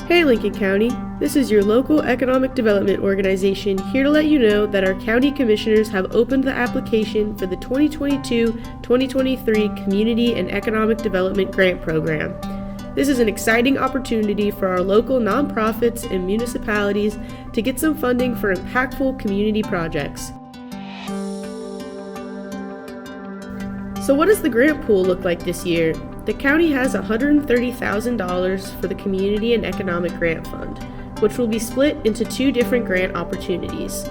Hey Lincoln County, this is your local economic development organization here to let you know that our county commissioners have opened the application for the 2022-2023 Community and Economic Development Grant Program. This is an exciting opportunity for our local nonprofits and municipalities to get some funding for impactful community projects. So what does the grant pool look like this year? The county has $130,000 for the Community and Economic Grant Fund, which will be split into two different grant opportunities.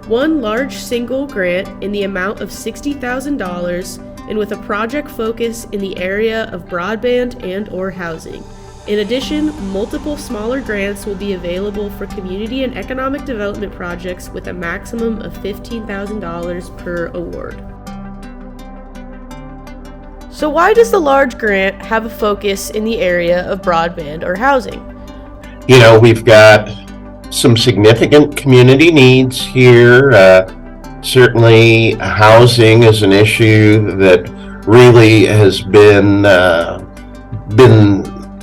One large single grant in the amount of $60,000 and with a project focus in the area of broadband and/or housing. In addition, multiple smaller grants will be available for community and economic development projects with a maximum of $15,000 per award. So why does the large grant have a focus in the area of broadband or housing? You know, we've got some significant community needs here. Certainly housing is an issue that really has been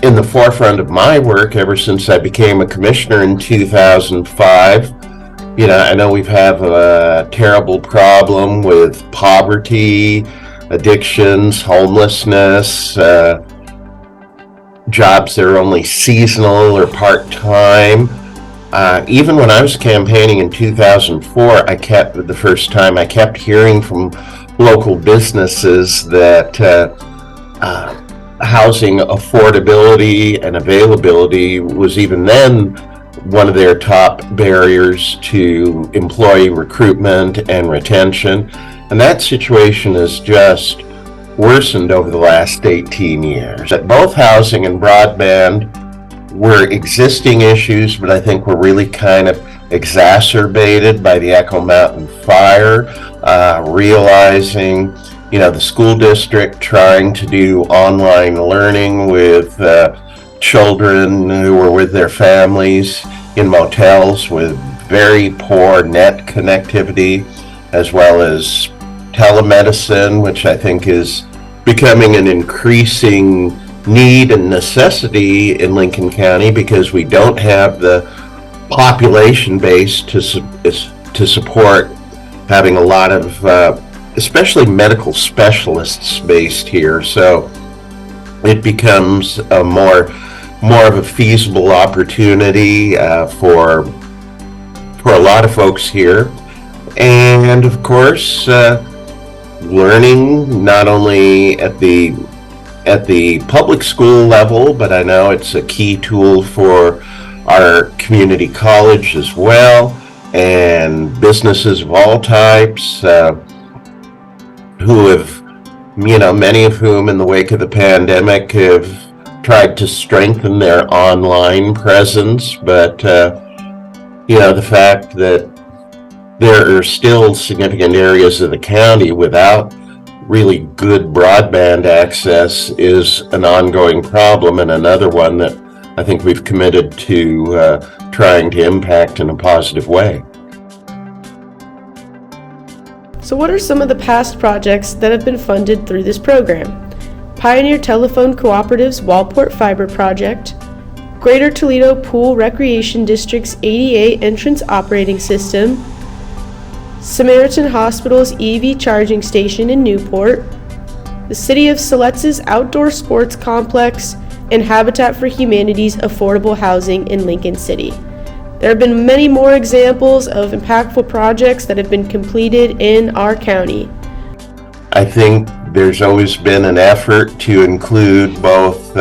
in the forefront of my work ever since I became a commissioner in 2005. You know, I know we've had a terrible problem with poverty, addictions, homelessness, jobs that are only seasonal or part-time. Even when I was campaigning in 2004, I kept hearing from local businesses that housing affordability and availability was even then one of their top barriers to employee recruitment and retention. And that situation has just worsened over the last 18 years. That both housing and broadband were existing issues, but I think were really kind of exacerbated by the Echo Mountain fire, realizing, you know, the school district trying to do online learning with children who were with their families in motels with very poor net connectivity, as well as telemedicine, which I think is becoming an increasing need and necessity in Lincoln County because we don't have the population base to support having a lot of especially medical specialists based here. So it becomes a more of a feasible opportunity for a lot of folks here. And of course, learning not only at the public school level, but I know it's a key tool for our community college as well, and businesses of all types who have, you know, many of whom in the wake of the pandemic have tried to strengthen their online presence, but you know, the fact that there are still significant areas of the county without really good broadband access is an ongoing problem, and another one that I think we've committed to trying to impact in a positive way. So what are some of the past projects that have been funded through this program? Pioneer Telephone Cooperative's Wallport Fiber Project, Greater Toledo Pool Recreation District's ADA Entrance Operating System, Samaritan Hospital's EV charging station in Newport, the City of Siletz's Outdoor Sports Complex, and Habitat for Humanity's affordable housing in Lincoln City. There have been many more examples of impactful projects that have been completed in our county. I think there's always been an effort to include both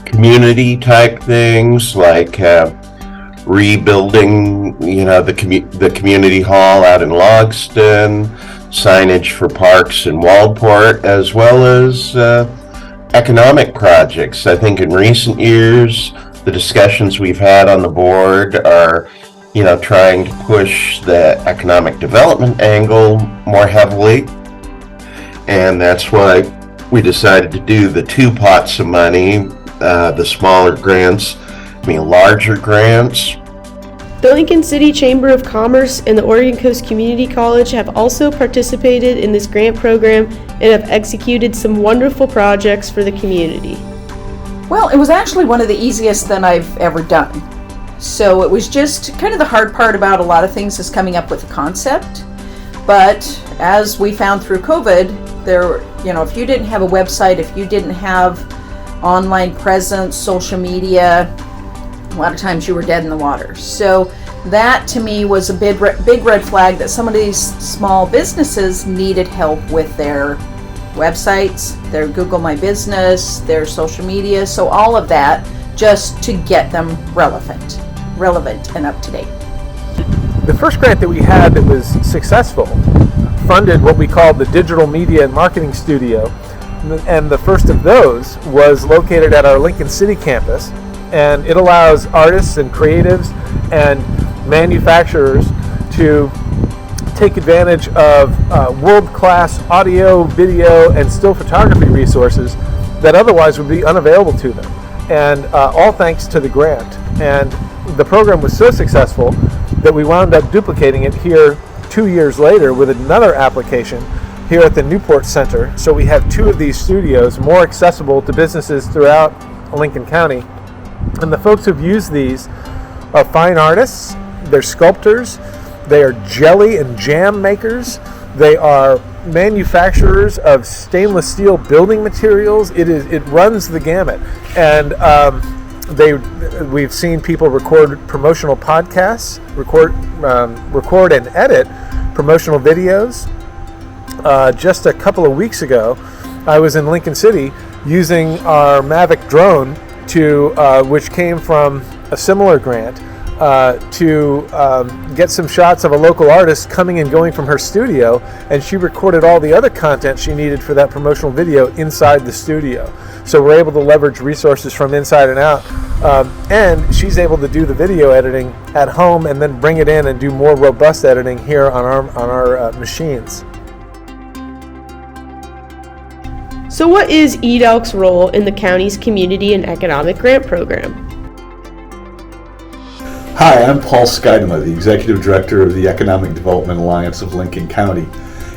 community type things like rebuilding, you know, the community hall out in Logston, signage for parks in Waldport, as well as economic projects. I think in recent years, the discussions we've had on the board are, you know, trying to push the economic development angle more heavily, and that's why we decided to do the two pots of money, the smaller grants, larger grants. The Lincoln City Chamber of Commerce and the Oregon Coast Community College have also participated in this grant program and have executed some wonderful projects for the community. Well, it was actually one of the easiest that I've ever done. So it was just kind of the hard part about a lot of things is coming up with a concept. But as we found through COVID, if you didn't have a website, if you didn't have online presence, social media, a lot of times you were dead in the water. So that to me was a big red flag that some of these small businesses needed help with their websites, their Google My Business, their social media, so all of that, just to get them relevant and up to date. The first grant that we had that was successful funded what we called the Digital Media and Marketing Studio, and the first of those was located at our Lincoln City campus, and it allows artists and creatives and manufacturers to take advantage of world-class audio, video, and still photography resources that otherwise would be unavailable to them, and all thanks to the grant. And the program was so successful that we wound up duplicating it here 2 years later with another application here at the Newport Center. So we have two of these studios more accessible to businesses throughout Lincoln County. And the folks who've used these are fine artists, they're sculptors, they are jelly and jam makers, they are manufacturers of stainless steel building materials. It runs the gamut. And we've seen people record promotional podcasts, record and edit promotional videos. Just a couple of weeks ago, I was in Lincoln City using our Mavic drone which came from a similar grant, to get some shots of a local artist coming and going from her studio, and she recorded all the other content she needed for that promotional video inside the studio. So we're able to leverage resources from inside and out, and she's able to do the video editing at home and then bring it in and do more robust editing here on our machines. So what is EDALC's role in the county's Community and Economic Grant Program? Hi, I'm Paul Skidema, the Executive Director of the Economic Development Alliance of Lincoln County,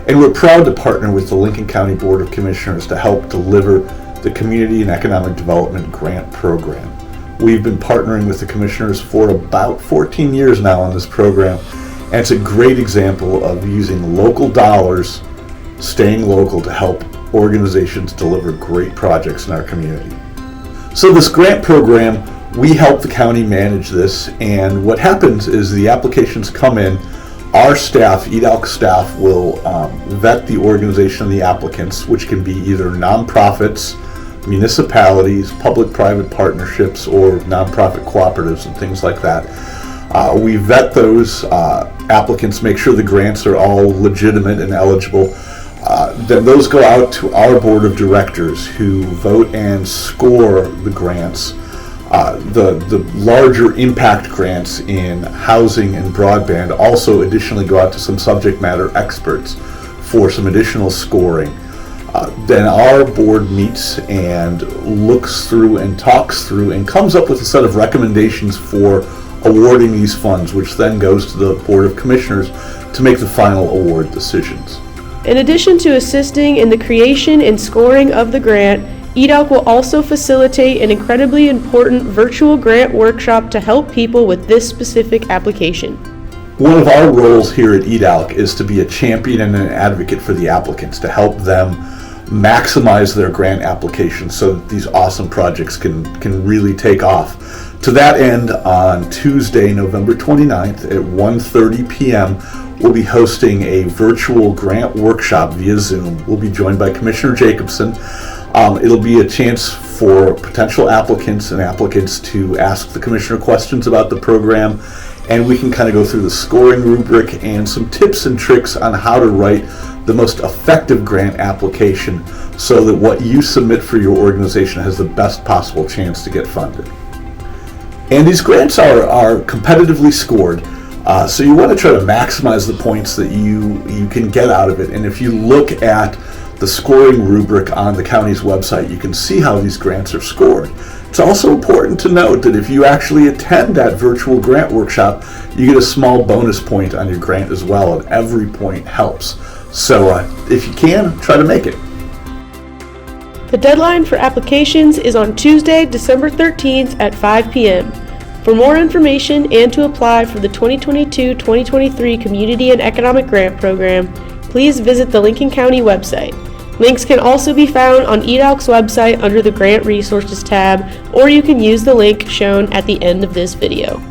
and we're proud to partner with the Lincoln County Board of Commissioners to help deliver the Community and Economic Development Grant Program. We've been partnering with the Commissioners for about 14 years now on this program, and it's a great example of using local dollars, staying local to help organizations deliver great projects in our community. So this grant program, we help the county manage this, and what happens is the applications come in, our staff, EDALC staff, will vet the organization of the applicants, which can be either nonprofits, municipalities, public-private partnerships, or nonprofit cooperatives and things like that. We vet those applicants, make sure the grants are all legitimate and eligible. Then those go out to our board of directors who vote and score the grants. The larger impact grants in housing and broadband also additionally go out to some subject matter experts for some additional scoring. Then our board meets and looks through and talks through and comes up with a set of recommendations for awarding these funds, which then goes to the Board of Commissioners to make the final award decisions. In addition to assisting in the creation and scoring of the grant, EDALC will also facilitate an incredibly important virtual grant workshop to help people with this specific application. One of our roles here at EDALC is to be a champion and an advocate for the applicants, to help them maximize their grant applications so that these awesome projects can really take off. To that end, on Tuesday, November 29th at 1:30 p.m., we'll be hosting a virtual grant workshop via Zoom. We'll be joined by Commissioner Jacobson. It'll be a chance for potential applicants to ask the commissioner questions about the program, and we can kind of go through the scoring rubric and some tips and tricks on how to write the most effective grant application so that what you submit for your organization has the best possible chance to get funded. And these grants are competitively scored, so you want to try to maximize the points that you can get out of it. And if you look at the scoring rubric on the county's website, you can see how these grants are scored. It's also important to note that if you actually attend that virtual grant workshop, you get a small bonus point on your grant as well, and every point helps. So if you can, try to make it. The deadline for applications is on Tuesday, December 13th at 5 p.m. For more information and to apply for the 2022-2023 Community and Economic Grant Program, please visit the Lincoln County website. Links can also be found on EDALC's website under the Grant Resources tab, or you can use the link shown at the end of this video.